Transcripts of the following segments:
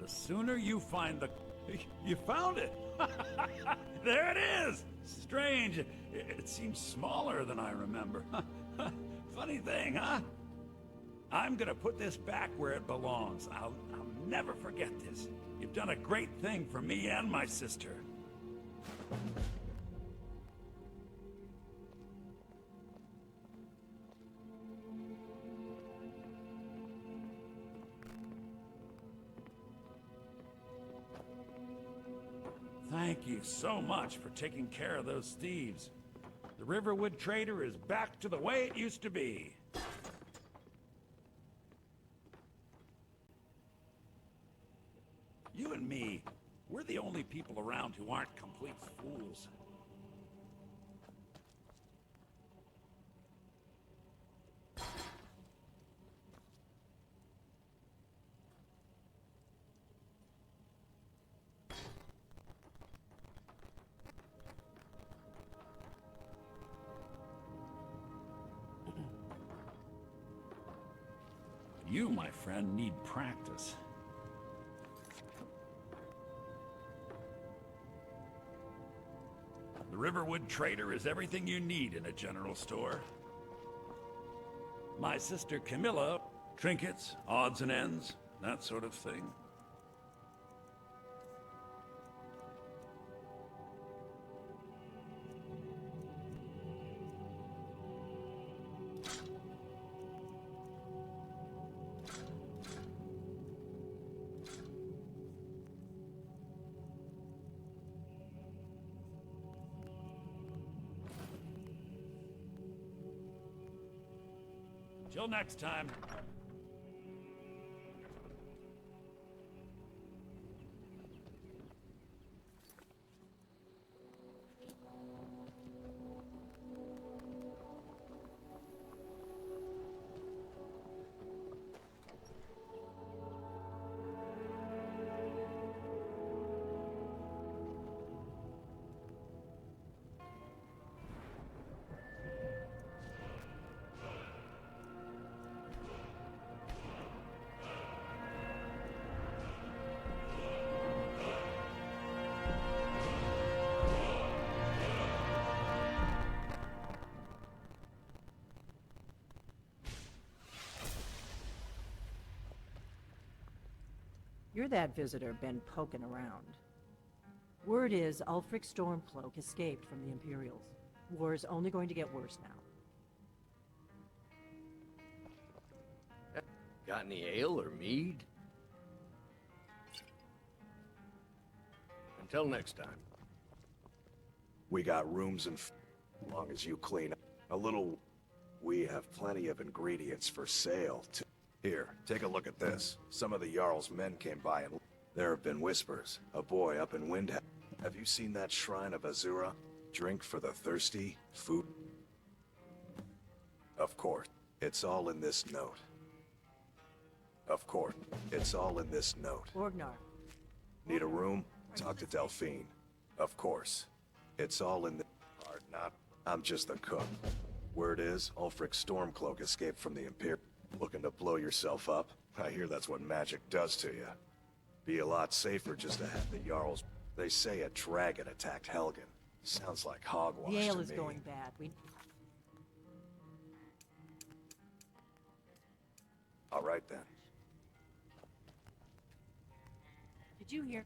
The sooner you find the... You found it! There it is! Strange. It seems smaller than I remember. Funny thing, huh? I'm gonna put this back where it belongs. I'll never forget this. You've done a great thing for me and my sister. Thank you so much for taking care of those thieves. The Riverwood Trader is back to the way it used to be. You and me, we're the only people around who aren't complete fools. You, my friend, need practice. The Riverwood Trader is everything you need in a general store. My sister Camilla, trinkets, odds and ends, that sort of thing. Till next time. You're that visitor been poking around. Word is Ulfric Stormcloak escaped from the Imperials. War's only going to get worse now. Got any ale or mead? Until next time. We got rooms and long as you clean up a little. We have plenty of ingredients for sale, too. Here, take a look at this. Some of the Jarl's men came by and there have been whispers. A boy up in Windhelm. Have you seen that shrine of Azura? Drink for the thirsty, food. Of course, it's all in this note. Of course, it's all in this note. Orgnar. Need a room? Talk to Delphine. Of course. It's all in the... Hard not. I'm just the cook. Word is, Ulfric Stormcloak escaped from the Imperial. Looking to blow yourself up? I hear that's what magic does to you. Be a lot safer just to have the Jarls. They say a dragon attacked Helgen. Sounds like hogwash The ale to is me. going bad. All right then. Did you hear?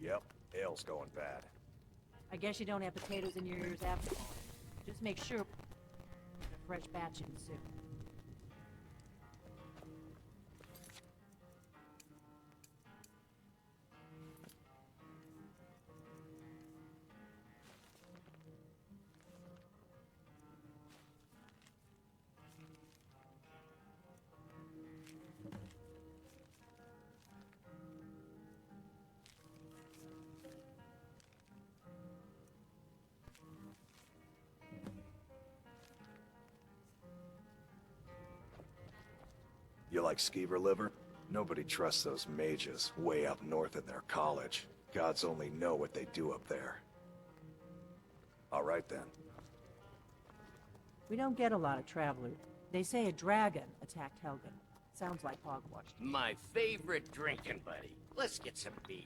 Yep, ale's going bad. I guess you don't have potatoes in your ears after all. Just make sure a fresh batch in soon. You like skeever liver? Nobody trusts those mages way up north in their college. Gods only know what they do up there. All right then. We don't get a lot of travelers. They say a dragon attacked Helgen. Sounds like hogwash. My favorite drinking buddy. Let's get some beer.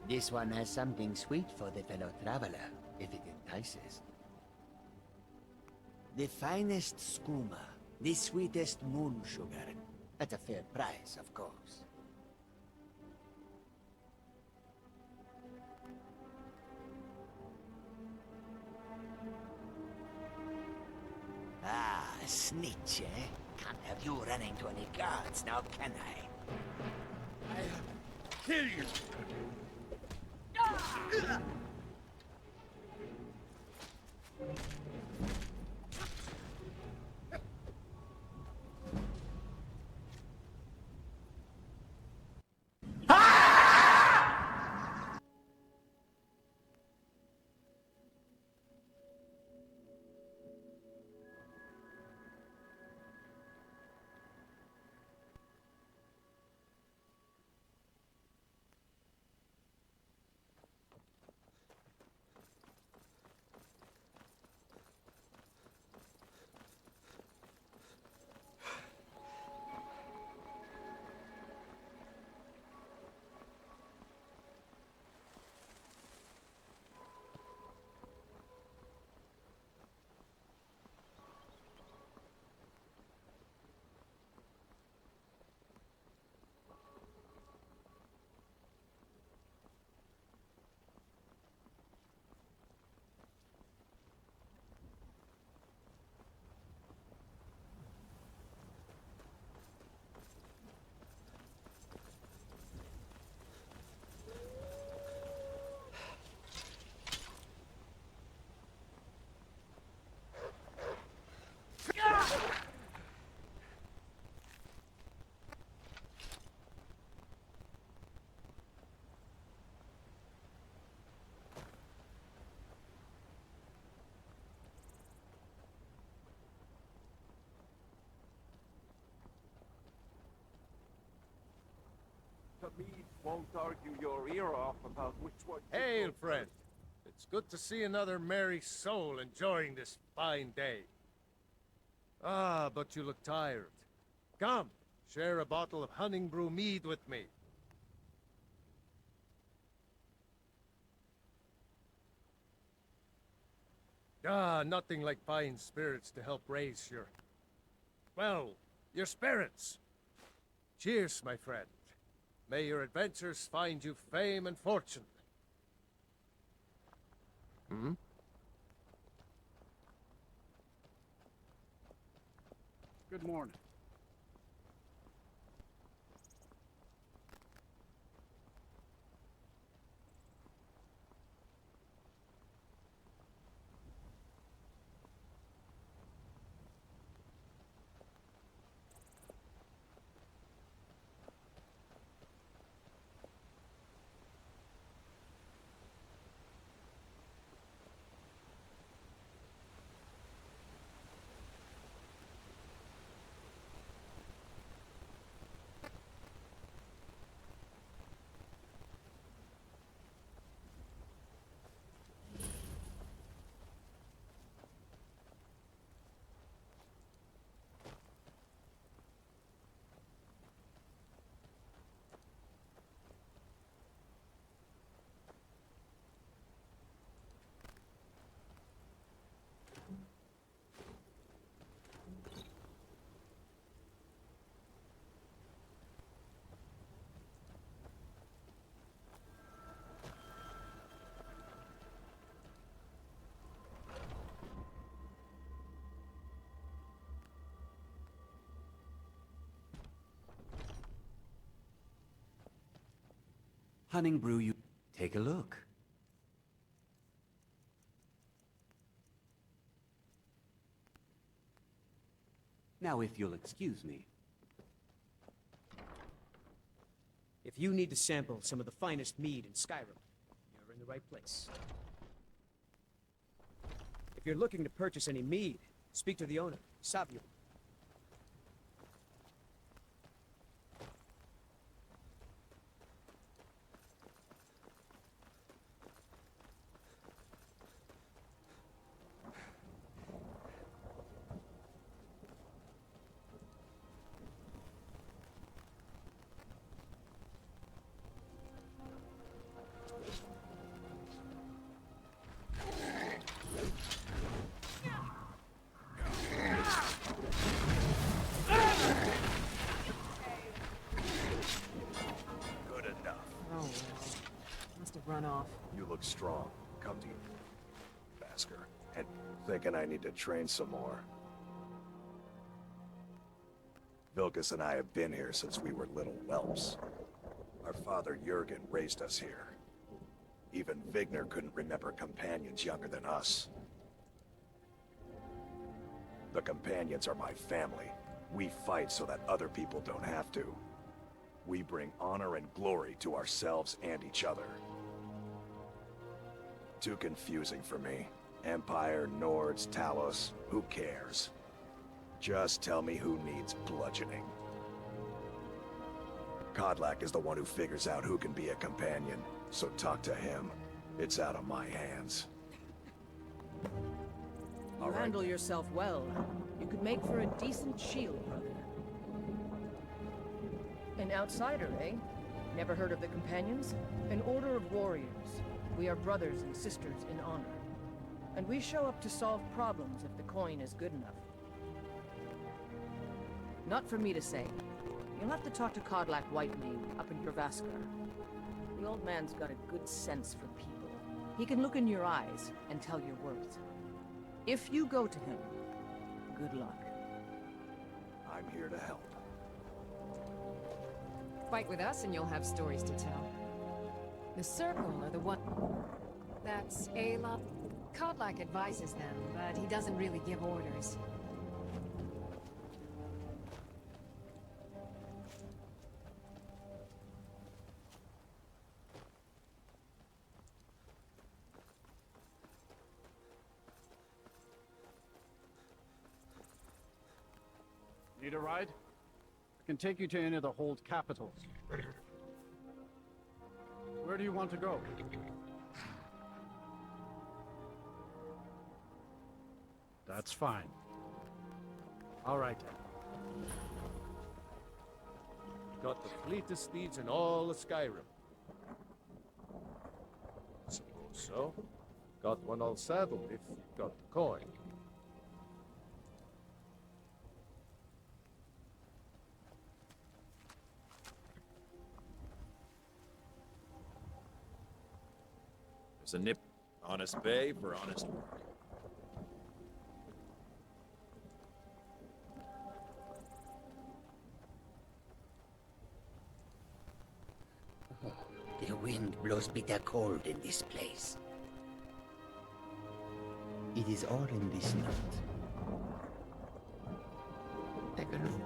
This one has something sweet for the fellow traveler, if it entices. The finest skooma, the sweetest moon sugar, at a fair price, of course. Ah, snitch, eh? Can't have you running to any guards now, can I? I'll kill you! The mead won't argue your ear off about which one. Hail, friend. It's good to see another merry soul enjoying this fine day. Ah, but you look tired. Come, share a bottle of hunting brew mead with me. Ah, nothing like fine spirits to help raise your... well, your spirits. Cheers, my friend. May your adventures find you fame and fortune. Hmm? Good morning. Hunning brew you... Take a look. Now, if you'll excuse me. If you need to sample some of the finest mead in Skyrim, you're in the right place. If you're looking to purchase any mead, speak to the owner, Savio. Good enough. Oh, well. Must have run off. You look strong. Come to you, Basker. And thinking I need to train some more. Vilkas and I have been here since we were little whelps. Our father Jurgen raised us here. Even Vigner couldn't remember companions younger than us. The companions are my family. We fight so that other people don't have to. We bring honor and glory to ourselves and each other. Too confusing for me. Empire, Nords, Talos, who cares? Just tell me who needs bludgeoning. Kodlak is the one who figures out who can be a companion, so talk to him. It's out of my hands. You handle yourself well. You could make for a decent shield, brother. An outsider, eh? Never heard of the Companions? An order of warriors. We are brothers and sisters in honor. And we show up to solve problems if the coin is good enough. Not for me to say. You'll have to talk to Kodlak Whitemane up in Jorvaskar. The old man's got a good sense for people. He can look in your eyes and tell your worth. If you go to him, good luck. I'm here to help. Fight with us and you'll have stories to tell. The Circle are the one... That's Ayla. Kodlak advises them, but he doesn't really give orders. Need a ride? I can take you to any of the hold capitals. Where do you want to go? That's fine. All right. Got the fleetest steeds in all of Skyrim. Suppose so. Got one all saddled if you've got the coin. There's a nip. Honest pay for honest work. The wind blows bitter cold in this place. It is all in this note. Take a look.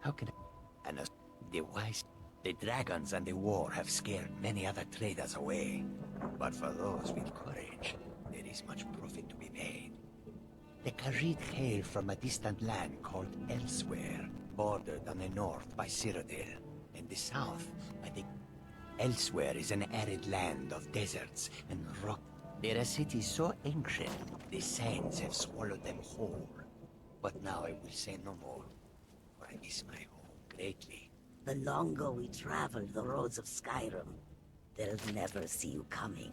How can I... And the wise... The dragons and the war have scared many other traders away. But for those with courage, there is much profit to be made. The Khajiit hail from a distant land called Elsewhere, bordered on the north by Cyrodiil, and the south by the... Elsewhere is an arid land of deserts and rock. There are cities so ancient, the sands have swallowed them whole. But now I will say no more, for I miss my home greatly. The longer we travel the roads of Skyrim, they'll never see you coming.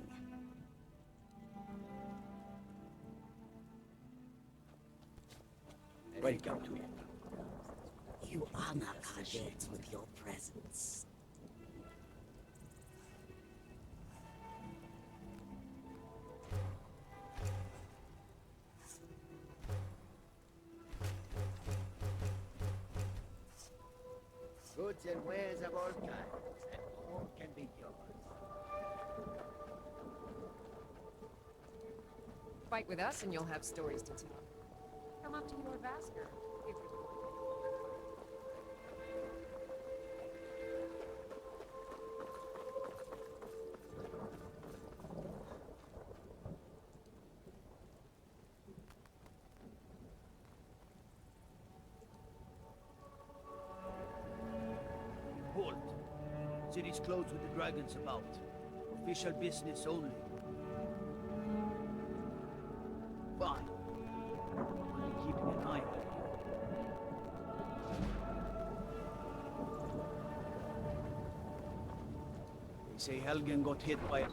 Welcome to you. You honor our dead with your presence. Goods and wares of all kinds, and all can be yours. Fight with us and you'll have stories to tell. Come up to your Vasker. If you're Halt. City's closed with the dragons about. Official business only. Fine. I'm keeping an eye on you. They say Helgen got hit by a...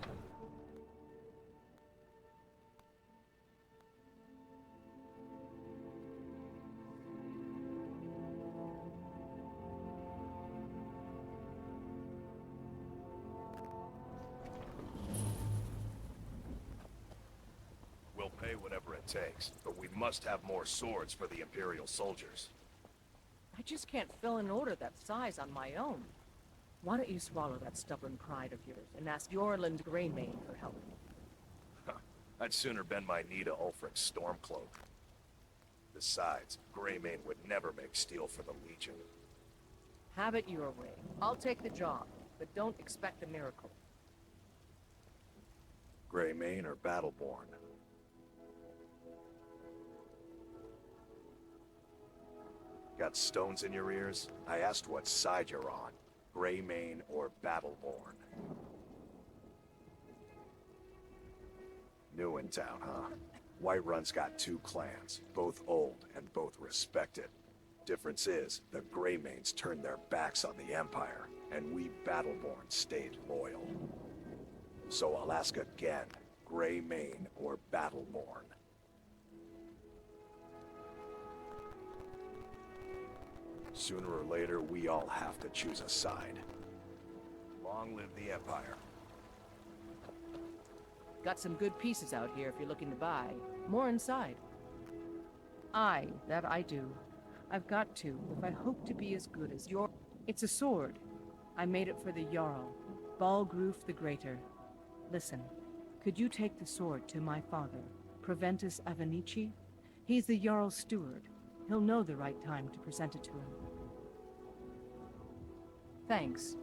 We'll pay whatever it takes, but we must have more swords for the Imperial soldiers. I just can't fill an order that size on my own. Why don't you swallow that stubborn pride of yours and ask Yorland Greymane for help? I'd sooner bend my knee to Ulfric's Stormcloak. Besides, Greymane would never make steel for the Legion. Have it your way. I'll take the job, but don't expect a miracle. Greymane or Battleborn? Got stones in your ears? I asked what side you're on. Greymane or Battleborn? New in town, huh? Whiterun's got two clans, both old and both respected. Difference is, the Greymanes turned their backs on the Empire, and we Battleborn stayed loyal. So I'll ask again, Greymane or Battleborn? Sooner or later, we all have to choose a side. Long live the Empire. Got some good pieces out here if you're looking to buy. More inside. Aye, that I do. I've got to, if I hope to be as good as your... It's a sword. I made it for the Jarl, Balgruf the Greater. Listen, could you take the sword to my father, Proventus Avenici? He's the Jarl's steward. He'll know the right time to present it to him. Thanks.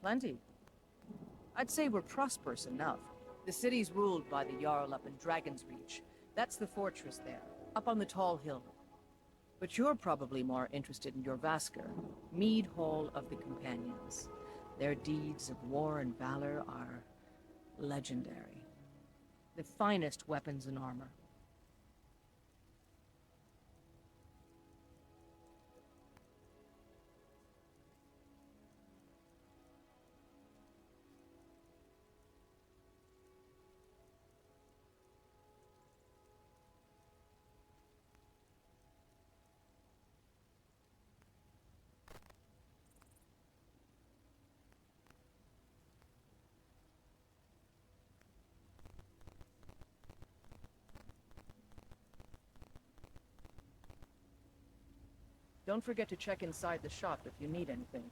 Plenty. I'd say we're prosperous enough. The city's ruled by the Jarl up in Dragon's Reach. That's the fortress there, up on the tall hill. But you're probably more interested in your Vasker, Mead Hall of the Companions. Their deeds of war and valor are legendary. The finest weapons and armor. Don't forget to check inside the shop if you need anything.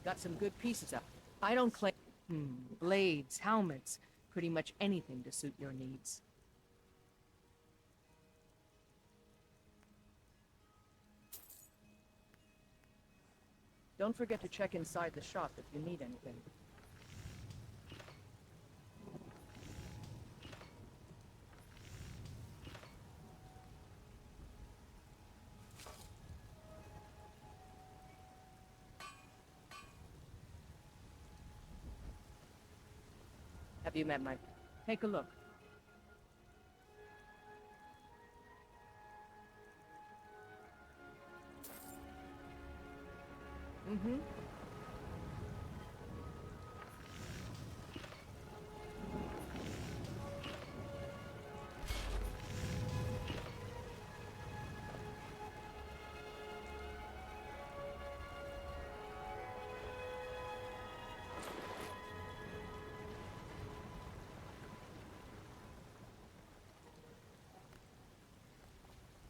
Got some good pieces up. I don't claim... blades, helmets, pretty much anything to suit your needs. Don't forget to check inside the shop if you need anything. Have you met my... Take a look. Mm-hmm.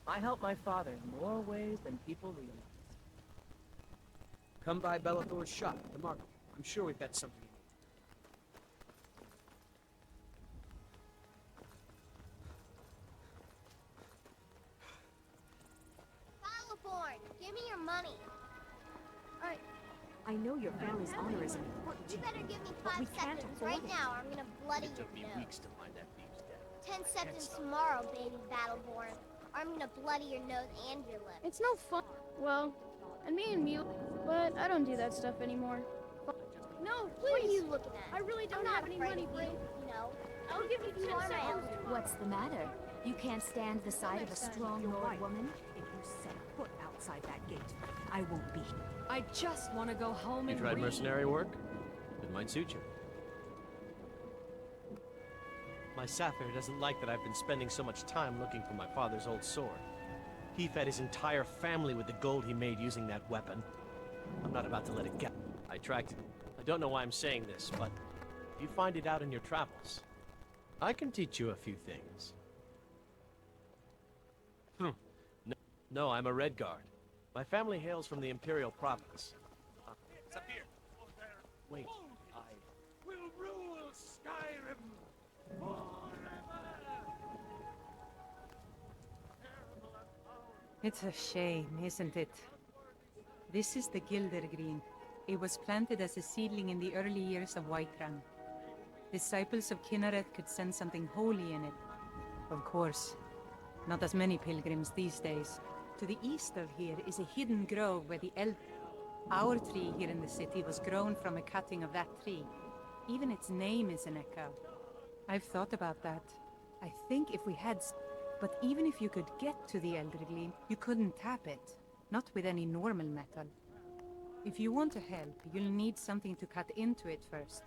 I help my father in more ways than people realize. Come by Bellathor's shop at the market. I'm sure we've got something. Bellathor, give me your money. I know your family's honor is important. You better give me but 5 we can't seconds afford right it. now, or I'm gonna bloody It took me your nose. weeks to find that beef's death. 10 seconds tomorrow, baby Battleborn. Or I'm gonna bloody your nose and your lip. It's no fun. Well, and me and Mew, but I don't do that stuff anymore. No, please. What are you looking at? I really don't I'm not have any afraid money, of Bray. you know. I'll give you You 10 are my seconds. elder. What's the matter? You can't stand the sight of a strong Lord woman? If you set foot outside that gate, I won't be. I just want to go home You and tried read. mercenary work? It might suit you. My Sapphire doesn't like that I've been spending so much time looking for my father's old sword. He fed his entire family with the gold he made using that weapon. I'm not about to let it get. I tracked it. I don't know why I'm saying this, but if you find it out in your travels, I can teach you a few things. No, I'm a Red Guard. My family hails from the Imperial Province. It's up here. Wait, We'll rule Skyrim It's a shame, isn't it? This is the Gildergreen. It was planted as a seedling in the early years of Whiterun. Disciples of Kinneret could sense something holy in it. Of course, not as many pilgrims these days. To the east of here is a hidden grove where the Our tree here in the city was grown from a cutting of that tree. Even its name is an echo. I've thought about that. I think if we had... But even if you could get to the Eldergleam, you couldn't tap it. Not with any normal metal. If you want to help, you'll need something to cut into it first.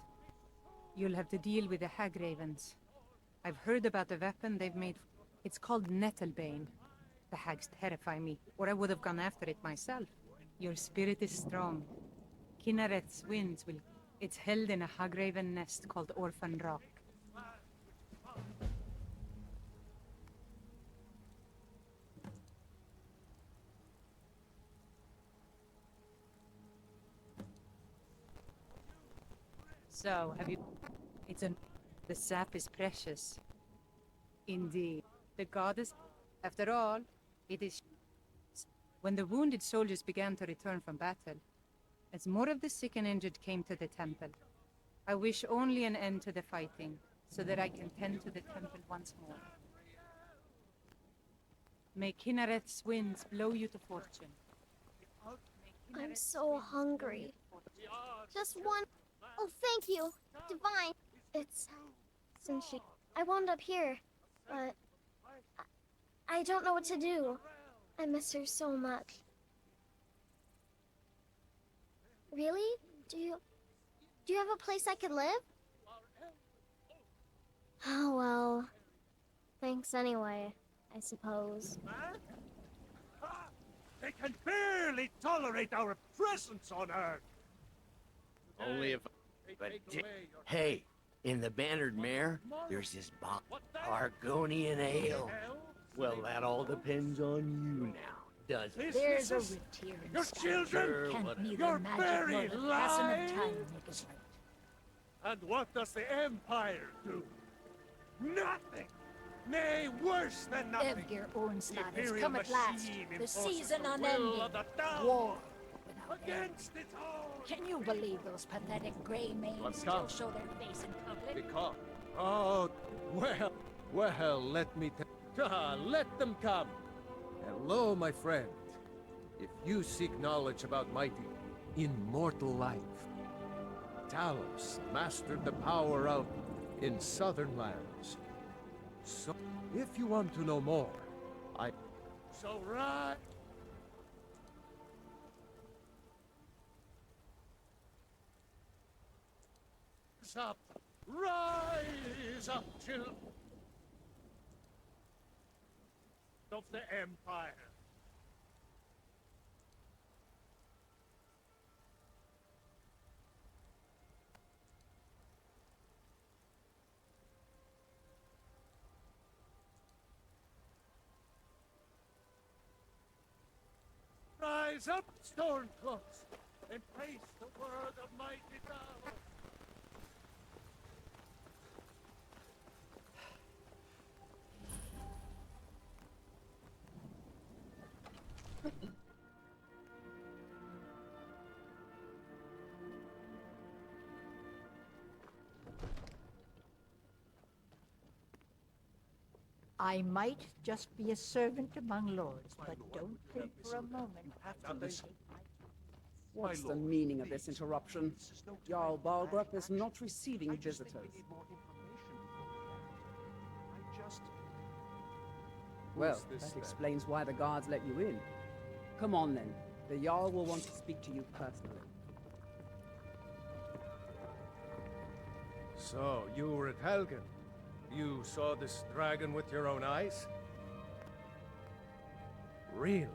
You'll have to deal with the Hag-Ravens. I've heard about the weapon they've made. It's called Nettlebane. The hags terrify me, or I would have gone after it myself. Your spirit is strong. Kinnaret's winds will... It's held in a Hag-Raven nest called Orphan Rock. So, have you... It's a... The sap is precious. Indeed. The goddess... After all, it is... When the wounded soldiers began to return from battle, as more of the sick and injured came to the temple, I wish only an end to the fighting, so that I can tend to the temple once more. May Kinnaret's winds blow you to fortune. I'm so hungry. Just one... Oh, thank you, Divine. It's... Since I wound up here, but... I don't know what to do. I miss her so much. Really? Do you have a place I could live? Oh, well... Thanks anyway, I suppose. They can barely tolerate our presence on Earth. Only if... But hey, in the Bannered Mare, there's this Argonian ale. Well, that all depends on you now. does. There's a rift here in Your Skyrim. children? Can't neither Your magic very nor the passing lives? of time make us right. And what does the Empire do? Nothing! Nay, worse than nothing! Evgir Ornstad has Imperial come at last. machine The enforces season the will unending. of the Dawn. War without end. Against its own! Can you believe those pathetic grey maids Let's still come. show their face in public? Because... Oh, well, let me let them come. Hello, my friend. If you seek knowledge about mighty, immortal life, Talos mastered the power of in southern lands. So, if you want to know more, So right... Rise up, children of the Empire. Rise up, Stormcloaks, and face the word of mighty Talos. I might just be a servant among lords, but don't think for a moment I can take my... What's the meaning of this interruption? Jarl Balgrup is not receiving visitors. Well, that explains why the guards let you in. Come on then. The Jarl will want to speak to you personally. So, you were at Helgen. You saw this dragon with your own eyes? Really?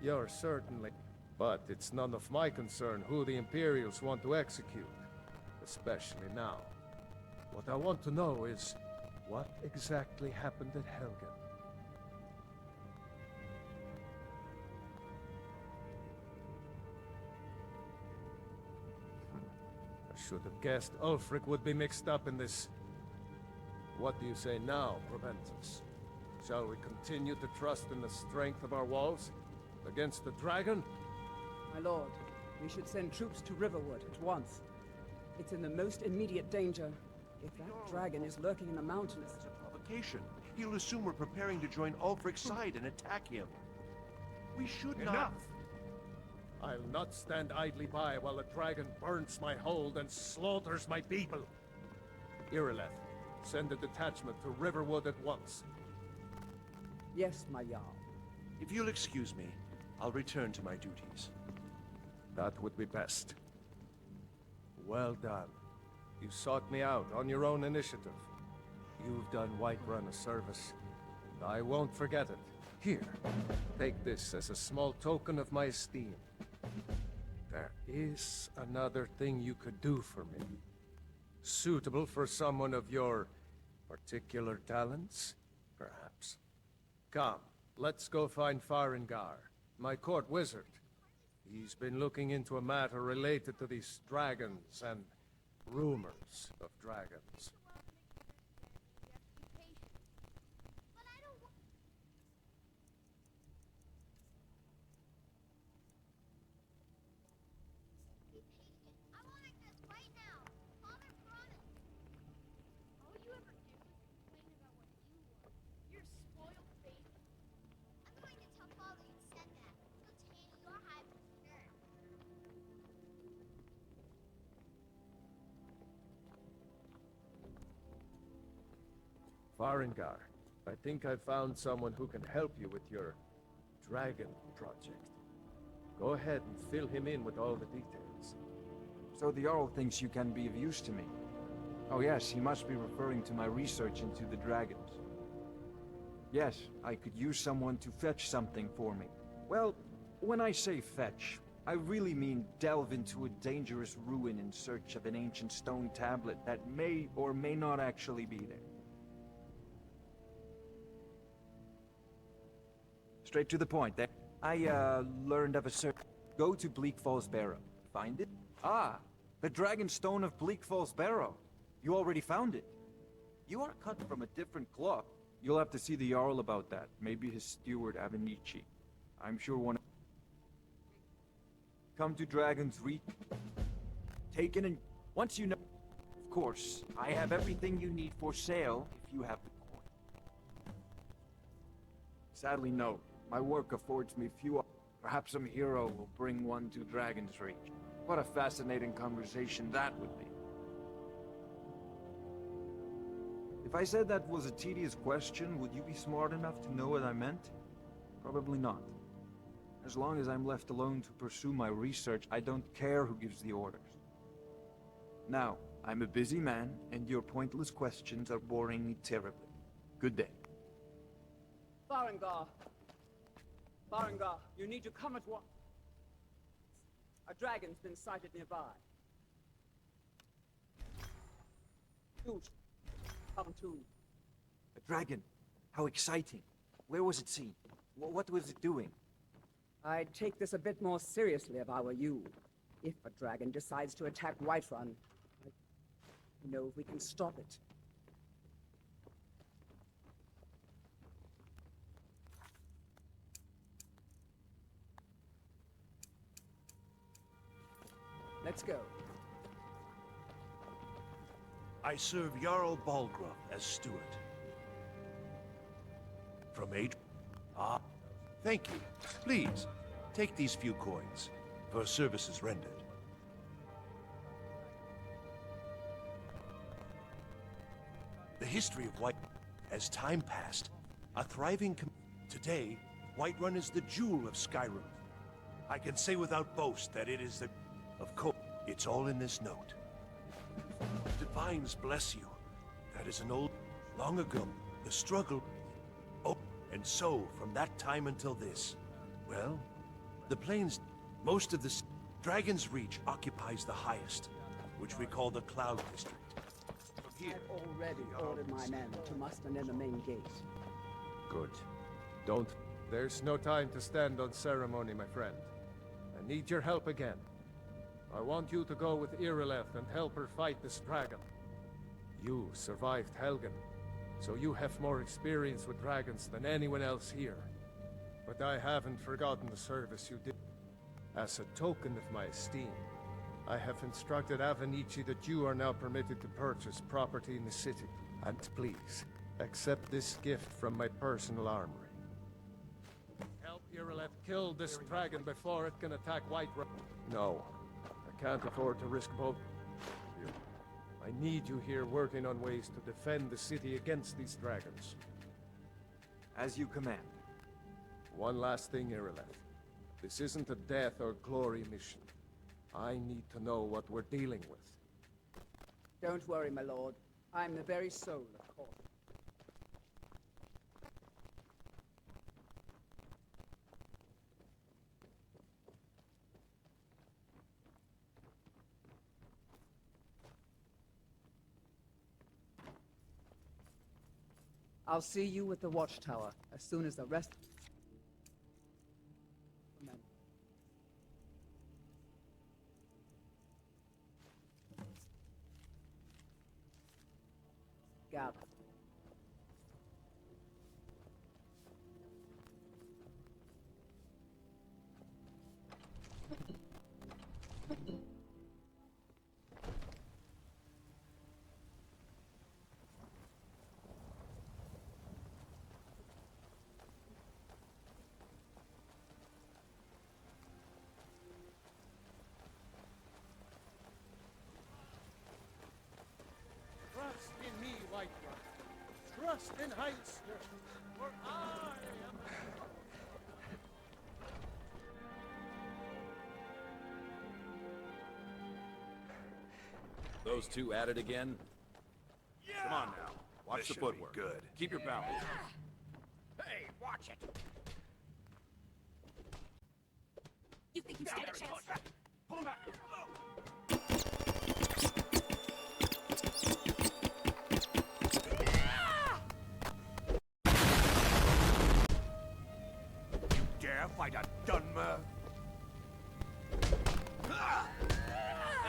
You're certainly... But it's none of my concern who the Imperials want to execute. Especially now. What I want to know is, what exactly happened at Helgen? I should have guessed Ulfric would be mixed up in this. What do you say now, Proventus? Shall we continue to trust in the strength of our walls? Against the dragon? My lord, we should send troops to Riverwood at once. It's in the most immediate danger. If that dragon is lurking in the mountains... It's a provocation. He'll assume we're preparing to join Ulfric's side and attack him. We should not... Enough! I'll not stand idly by while the dragon burns my hold and slaughters my people. Irileth, send a detachment to Riverwood at once. Yes, my Jarl. If you'll excuse me, I'll return to my duties. That would be best. Well done. You sought me out on your own initiative. You've done Whiterun a service, and I won't forget it. Here, take this as a small token of my esteem. There is another thing you could do for me. Suitable for someone of your particular talents, perhaps. Come, let's go find Farengar, my court wizard. He's been looking into a matter related to these dragons and rumors of dragons. Farengar, I think I found someone who can help you with your dragon project. Go ahead and fill him in with all the details. So the Jarl thinks you can be of use to me. Oh yes, he must be referring to my research into the dragons. Yes, I could use someone to fetch something for me. Well, when I say fetch, I really mean delve into a dangerous ruin in search of an ancient stone tablet that may or may not actually be there. Straight to the point, there. I learned of a certain... Go to Bleak Falls Barrow. Find it? Ah, the Dragon Stone of Bleak Falls Barrow. You already found it. You are cut from a different cloth. You'll have to see the Jarl about that. Maybe his steward, Avenici. I'm sure one... Come to Dragon's Reach. Take it and... Once you know... Of course, I have everything you need for sale if you have the coin. Sadly, no. My work affords me few... Perhaps some hero will bring one to Dragon's Reach. What a fascinating conversation that would be. If I said that was a tedious question, would you be smart enough to know what I meant? Probably not. As long as I'm left alone to pursue my research, I don't care who gives the orders. Now, I'm a busy man, and your pointless questions are boring me terribly. Good day. Farengar! Farengar, you need to come at once. A dragon's been sighted nearby. Dude, come too. A dragon? How exciting. Where was it seen? What was it doing? I'd take this a bit more seriously if I were you. If a dragon decides to attack Whiterun, I know if we can stop it. Let's go. I serve Jarl Balgruuf as steward. From Adrian. Ah, thank you. Please, take these few coins for services rendered. The history of White... As time passed, a thriving today, Whiterun is the jewel of Skyrim. I can say without boast that it is the... Of course, it's all in this note. Divines bless you. That is an old... Long ago, the struggle... Oh, and so, from that time until this... Well, the plains... Most of the... Dragon's Reach occupies the highest, which we call the Cloud District. I've already ordered my men to muster near the main gate. Good. Don't... There's no time to stand on ceremony, my friend. I need your help again. I want you to go with Irileth and help her fight this dragon. You survived Helgen, so you have more experience with dragons than anyone else here. But I haven't forgotten the service you did. As a token of my esteem, I have instructed Avenici that you are now permitted to purchase property in the city. And please, accept this gift from my personal armory. Help Irileth kill this dragon before it can attack Whiterun. No, I can't afford to risk both of you. I need you here working on ways to defend the city against these dragons. As you command. One last thing, Irileth. This isn't a death or glory mission. I need to know what we're dealing with. Don't worry, my lord. I'm the very soul of court. I'll see you at the watchtower as soon as the rest... Gather. Trust in me, Whiterun. Trust in Heinzler, for I am... Those two at it again? Come on now. Watch This the should be footwork. good. Keep your balance. Hey, watch it! You think you stand a chance? Pull back! You dare firefight at Dunmer.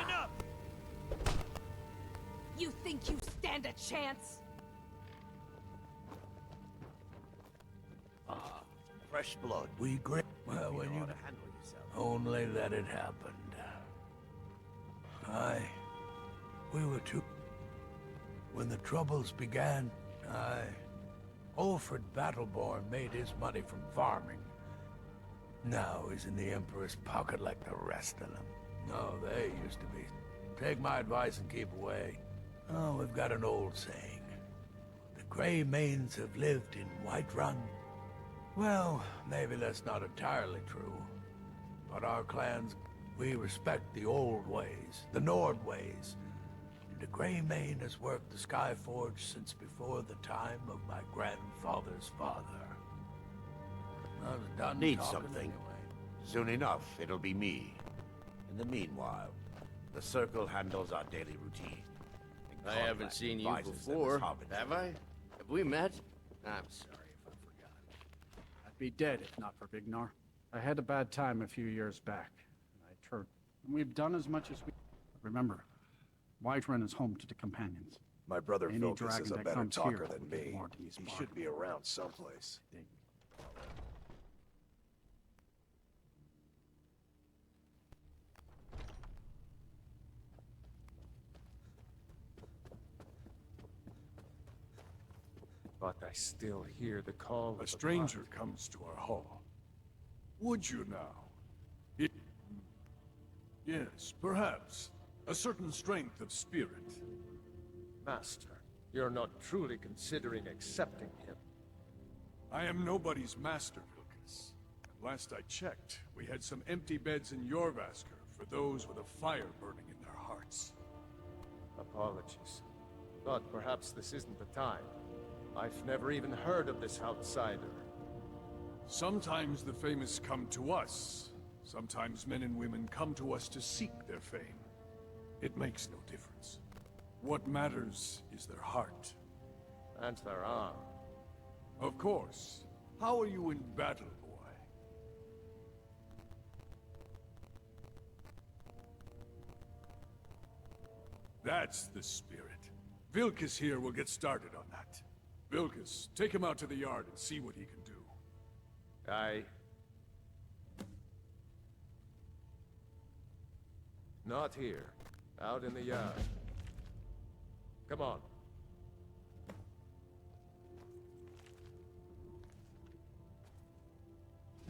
Enough! You think you stand a chance? Fresh blood. We great. Well, when you to handle yourself. only that it happened. Aye. We were two. When the troubles began, aye. Ulfred Battleborn made his money from farming. Now he's in the Emperor's pocket like the rest of them. No, they used to be. Take my advice and keep away. Oh, we've got an old saying. The Grey Manes have lived in Whiterun. Well, maybe that's not entirely true. But our clans, we respect the old ways, the Nord ways. And the Grey Mane has worked the Skyforge since before the time of my grandfather's father. I was done Need talking something? anyway. Soon enough, it'll be me. In the meanwhile, the Circle handles our daily routine. I haven't seen you before, have I? Have we met? I'm sorry if I forgot. I'd be dead if not for Vignar. I had a bad time a few years back, and I turned. And we've done as much as we... Remember, Whiterun is home to the Companions. My brother Any Vilkas dragon is a that better comes talker here than will get me. more to his He bark. should be around someplace. But I still hear the call of A the stranger comes to our hall. Would you now? Yes, perhaps. A certain strength of spirit. Master, you're not truly considering accepting him. I am nobody's master, Vilkas. Last I checked, we had some empty beds in Jorvaskr for those with a fire burning in their hearts. Apologies. But perhaps this isn't the time. I've never even heard of this outsider. Sometimes the famous come to us. Sometimes men and women come to us to seek their fame. It makes no difference. What matters is their heart. And their arm. Of course. How are you in battle, boy? That's the spirit. Vilkas here will get started on that. Vilkas, take him out to the yard and see what he can do. Aye. Not here. Out in the yard. Come on.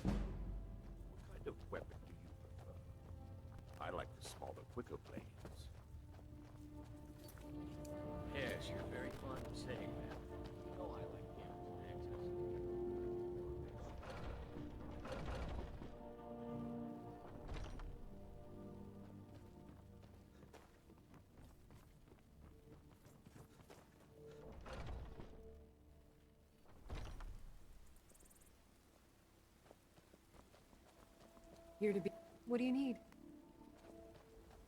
What kind of weapon do you prefer? I like the smaller, quicker blades. Yes, you're very fond of saying that. Oh, I like Here to be. What do you need?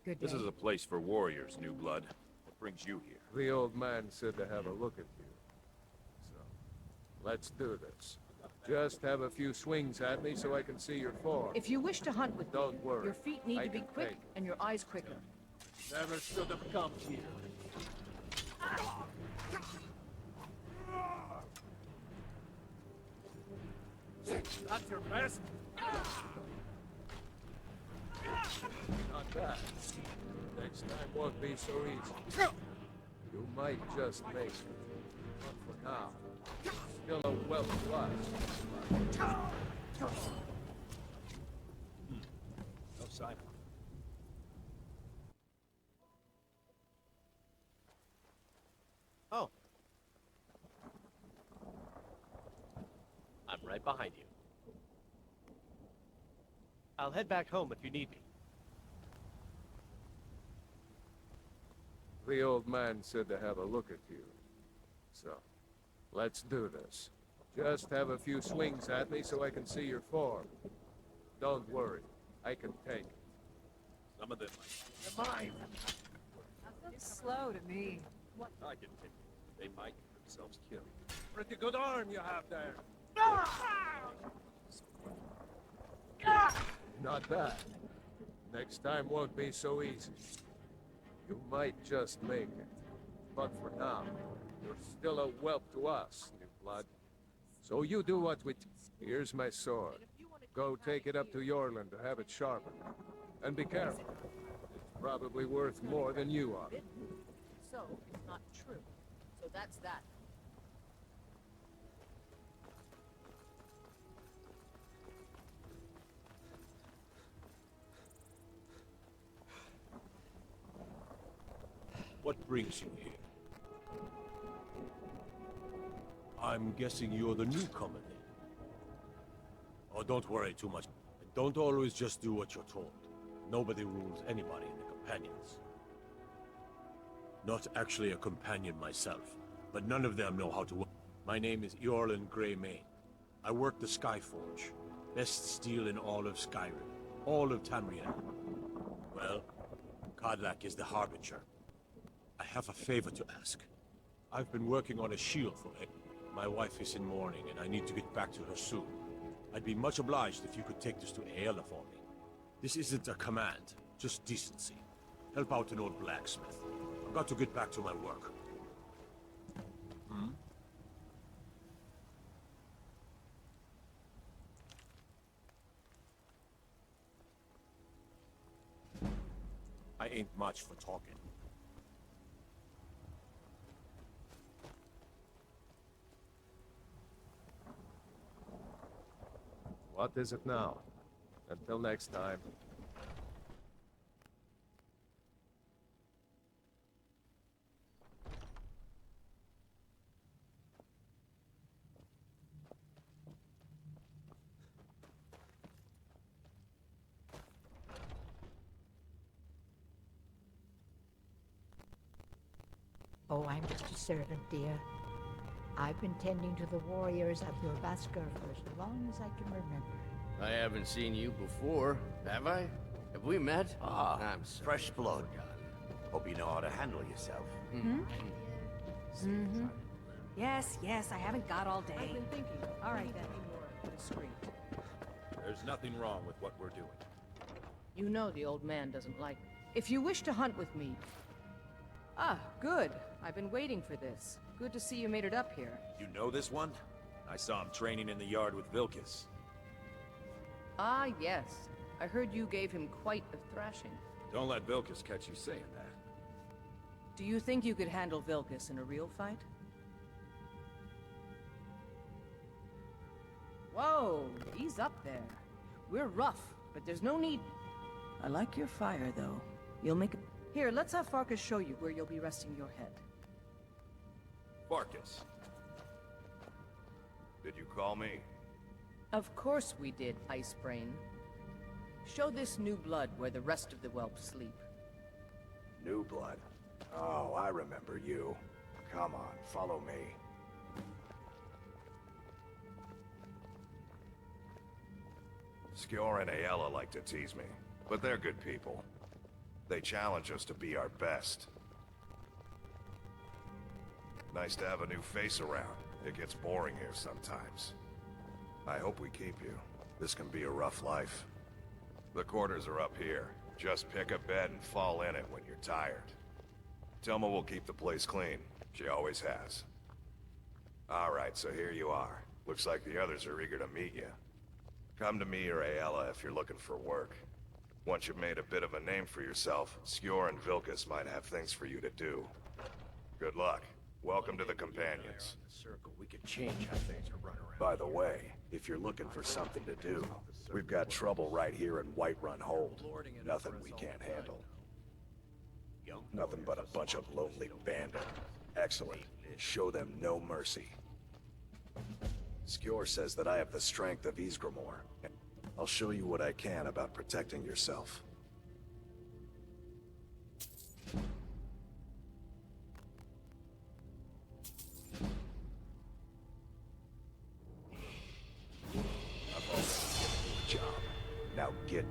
Good day. This is a place for warriors, new blood. What brings you here? The old man said to have a look at you. So, let's do this. Just have a few swings at me so I can see your form. If you wish to hunt with me, Don't worry. your feet need I to be can quick take and your eyes quicker. Never should have come here. Not your best. Not bad. Next time won't be so easy. You might just make it. But for now, still a well plus. No sign. Oh. I'm right behind you. I'll head back home if you need me. The old man said to have a look at you. So, let's do this. Just have a few swings at me so I can see your form. Don't worry, I can take it. Some of them You're mine! Slow to me. I can take it. They might get themselves killed. Pretty good arm you have there. Not bad. Next time won't be so easy. You might just make it. But for now, you're still a whelp to us, new blood. So you do what we... Here's my sword. Go take it up to Yorland to have it sharpened. And be careful. It's probably worth more than you are. So, it's not true. So that's that. What brings you here? I'm guessing you're the newcomer then. Oh, don't worry too much. Don't always just do what you're told. Nobody rules anybody in the companions. Not actually a companion myself, but none of them know how to work. My name is Eorlin Greymane. I work the Skyforge. Best steel in all of Skyrim. All of Tamriel. Well, Kodlak is the Harbinger. I have a favor to ask. I've been working on a shield for him. My wife is in mourning, and I need to get back to her soon. I'd be much obliged if you could take this to Aela for me. This isn't a command, just decency. Help out an old blacksmith. I've got to get back to my work. I ain't much for talking. What is it now? Until next time. Oh, I'm just a servant, dear. I've been tending to the warriors of your Vaskar for as long as I can remember. I haven't seen you before, have I? Have we met? Ah, I'm sorry. fresh blood. Hope you know how to handle yourself. Mm-hmm. Yes, I haven't got all day. I've been thinking. All right, then. More discreet. There's nothing wrong with what we're doing. You know the old man doesn't like... If you wish to hunt with me... Ah, good. I've been waiting for this. Good to see you made it up here. You know this one? I saw him training in the yard with Vilkas. Ah, yes. I heard you gave him quite a thrashing. Don't let Vilkas catch you saying that. Do you think you could handle Vilkas in a real fight? Whoa, ease up there. We're rough, but there's no need... I like your fire, though. You'll make it... Here, let's have Farkas show you where you'll be resting your head. Farkas. Did you call me? Of course we did, Icebrain. Show this new blood where the rest of the whelps sleep. New blood? Oh, I remember you. Come on, follow me. Skjor and Aela like to tease me, but they're good people. They challenge us to be our best. Nice to have a new face around. It gets boring here sometimes. I hope we keep you. This can be a rough life. The quarters are up here. Just pick a bed and fall in it when you're tired. Telma will keep the place clean. She always has. Alright, so here you are. Looks like the others are eager to meet you. Come to me or Aela if you're looking for work. Once you've made a bit of a name for yourself, Skjor and Vilkas might have things for you to do. Good luck. Welcome to the Companions. We could change how things are run around. By the way, if you're looking for something to do, we've got trouble right here in Whiterun Hold. Nothing we can't handle. Nothing but a bunch of lonely bandits. Excellent. Show them no mercy. Skjor says that I have the strength of Ysgramor. I'll show you what I can about protecting yourself. I've already given you a job. Now get...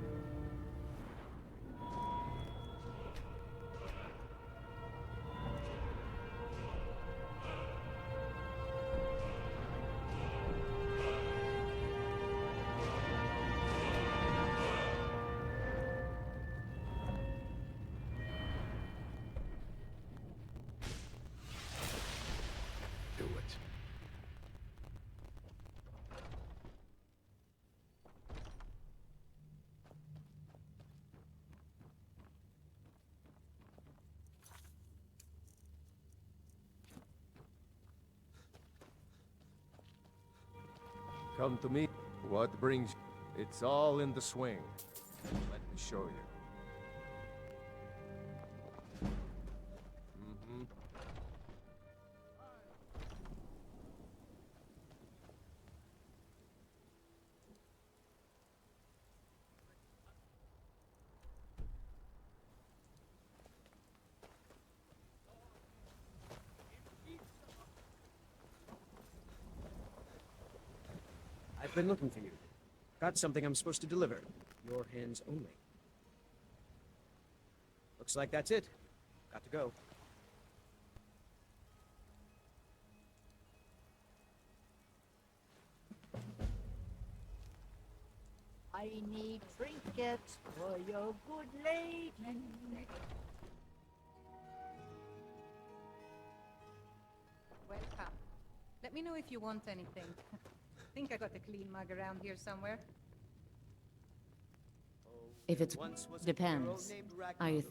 Come to me. What brings you? It's all in the swing. Let me show you. I've been looking for you. Got something I'm supposed to deliver. Your hands only. Looks like that's it. Got to go. I need trinkets for your good lady. Welcome. Let me know if you want anything. Think I got a clean mug around here somewhere. If it's... depends. Are you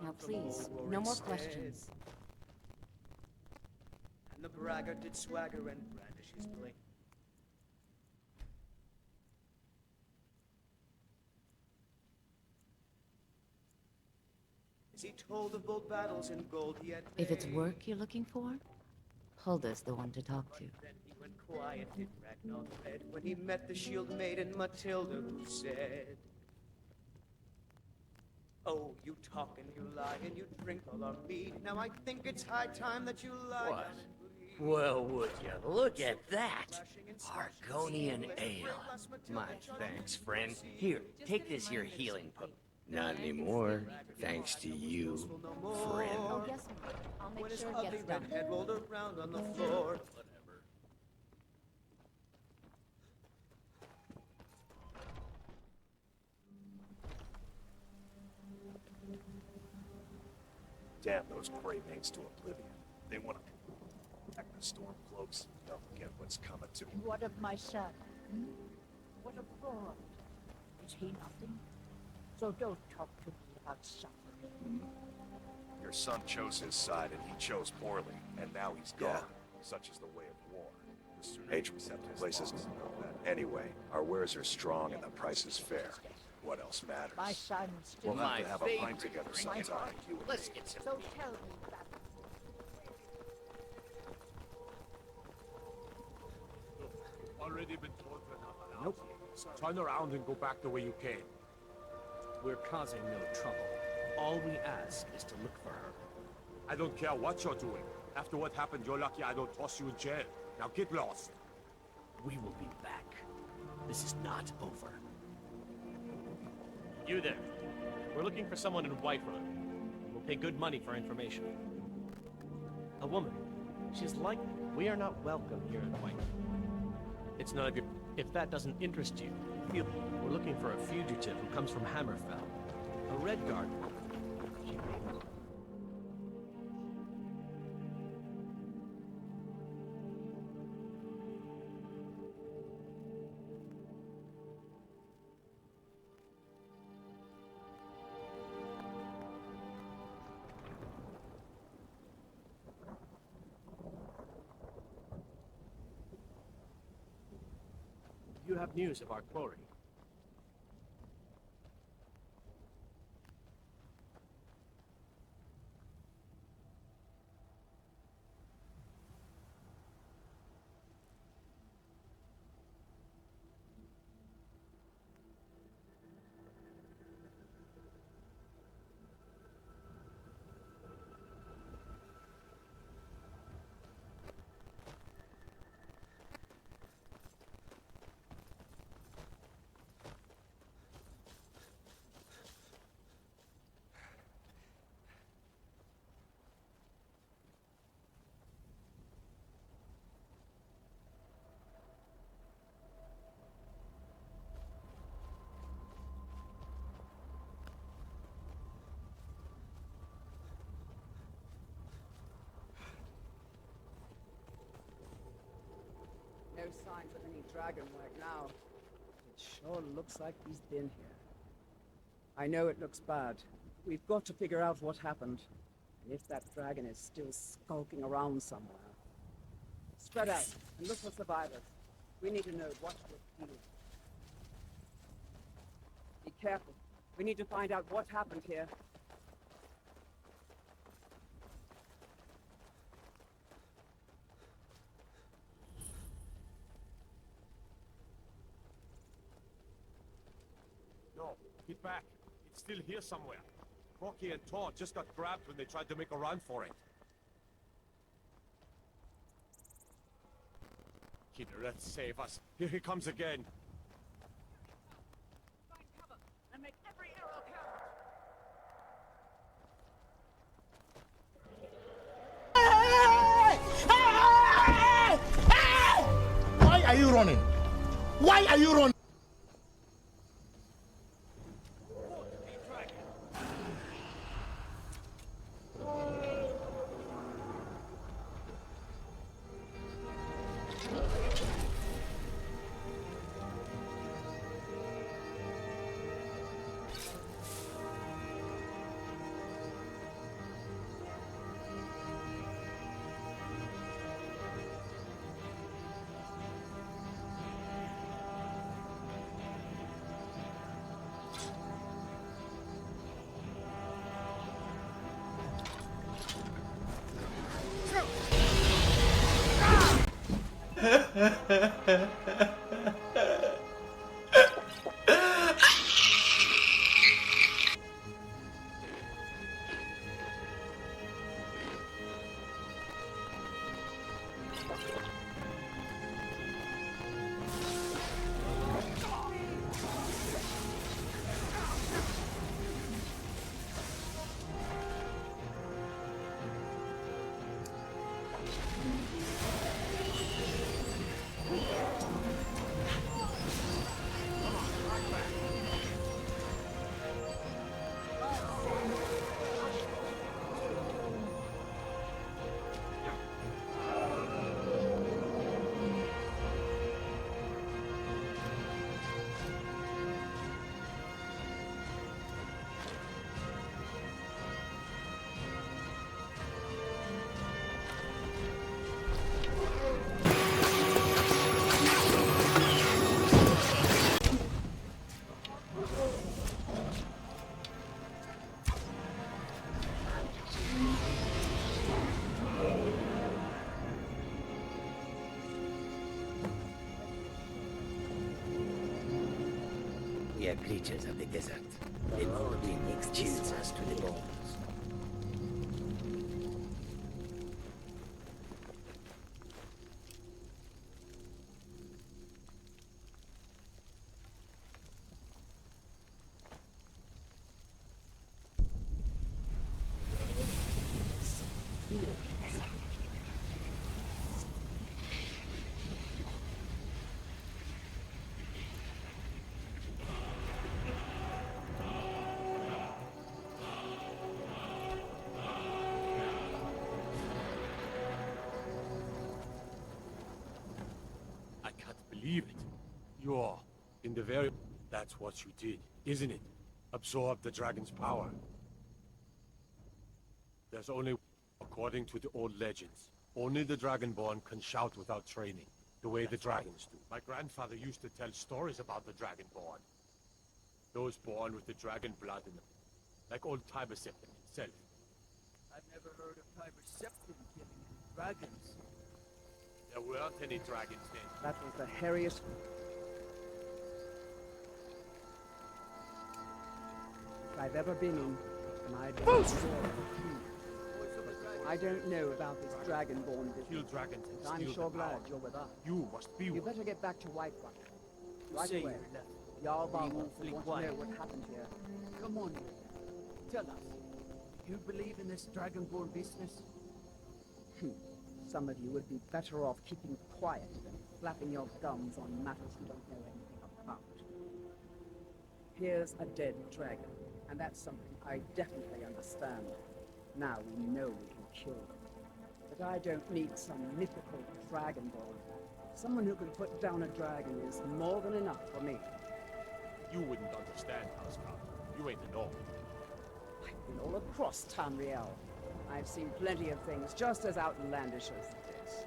now please, no more questions. And the braggart did swagger and brandish his blade. As he told of bold battles and gold he had If it's made. work you're looking for, Hulda's the one to talk to. Then he went quiet, did Ragnar fled, when he met the shield maiden Matilda, who said, "Oh, you talk and you lie and you drink all our mead. Now I think it's high time that you lie What? down and bleed." Well, would you look at that? Argonian ale. My thanks, friend. Here, take this here healing potion. Not anymore, thanks to you, friend. Oh, yes, ma'am. I'll make When his sure it ugly gets red done. head rolled around on the floor. Damn those gray mates to oblivion. They want to protect the storm cloaks. Don't forget what's coming to them. What of my son? Hmm? What of Thor? Is he nothing? So don't talk to me about suffering. Your son chose his side and he chose poorly, and now he's gone. Such is the way of war. The sooner you accept places know that. Anyway, our wares are strong and the price is fair. What else matters? My son still... We'll have to have a pint together sometime. You and Let's me. get some. So tell me that. Already been told for enough. Nope. Turn around and go back the way you came. We're causing no trouble. All we ask is to look for her. I don't care what you're doing. After what happened, you're lucky I don't toss you in jail. Now get lost. We will be back. This is not over. You there. We're looking for someone in Whiterun. We'll pay good money for information. A woman. She's like... We are not welcome here in Whiterun. It's none of your... If that doesn't interest you, we're looking for a fugitive who comes from Hammerfell. A Redguard. She may... You have news of our quarry. No signs of any dragon right now. It sure looks like he's been here. I know it looks bad. We've got to figure out what happened. And if that dragon is still skulking around somewhere. Spread out and look for survivors. We need to know what we're doing. Be careful. We need to find out what happened here. No, get back. It's still here somewhere. Rocky and Todd just got grabbed when they tried to make a run for it. Kinneret, save us. Here he comes again. Find cover and make every arrow count! Why are you running? Why are you running? We are creatures of the desert. The mold we mix chills us to the bones. Believe it. You're in the very... That's what you did, isn't it? Absorb the dragon's power. There's only... According to the old legends, only the Dragonborn can shout without training, the way the dragons do. My grandfather used to tell stories about the Dragonborn. Those born with the dragon blood in them. Like old Tiber Septim himself. I've never heard of Tiber Septim killing dragons. There weren't any dragons then. That was the hairiest... I've ever been in, and I don't I don't know about this Dragonborn business. Kill dragons and I'm steal sure their glad power. you're with us. You must be You one. better get back to Whiterun. Right say away. you're left. Jarl Be Balmor awfully wants to quiet. know what happened here. Come on, tell us. You believe in this Dragonborn business? Some of you would be better off keeping quiet than flapping your gums on matters you don't know anything about. Here's a dead dragon, and that's something I definitely understand. Now we know we can kill them. But I don't need some mythical dragonborn. Someone who can put down a dragon is more than enough for me. You wouldn't understand, Housecarl. You ain't a gnome. I've been all across Tamriel. I've seen plenty of things just as outlandish as this.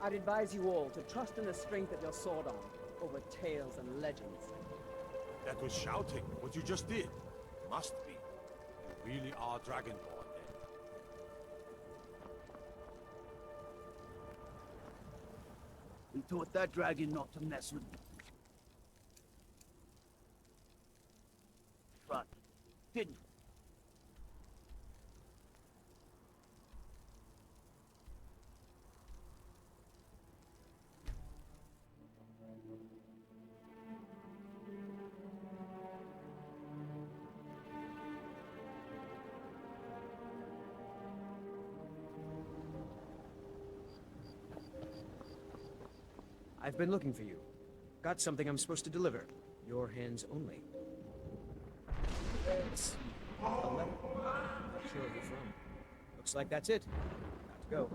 I'd advise you all to trust in the strength of your sword arm over tales and legends. That was shouting, what you just did. Must be. You really are Dragonborn, then. We taught that dragon not to mess with me. But, didn't we? I've been looking for you. Got something I'm supposed to deliver. Your hands only. It's a letter. Not sure who from. Looks like that's it. Got to go.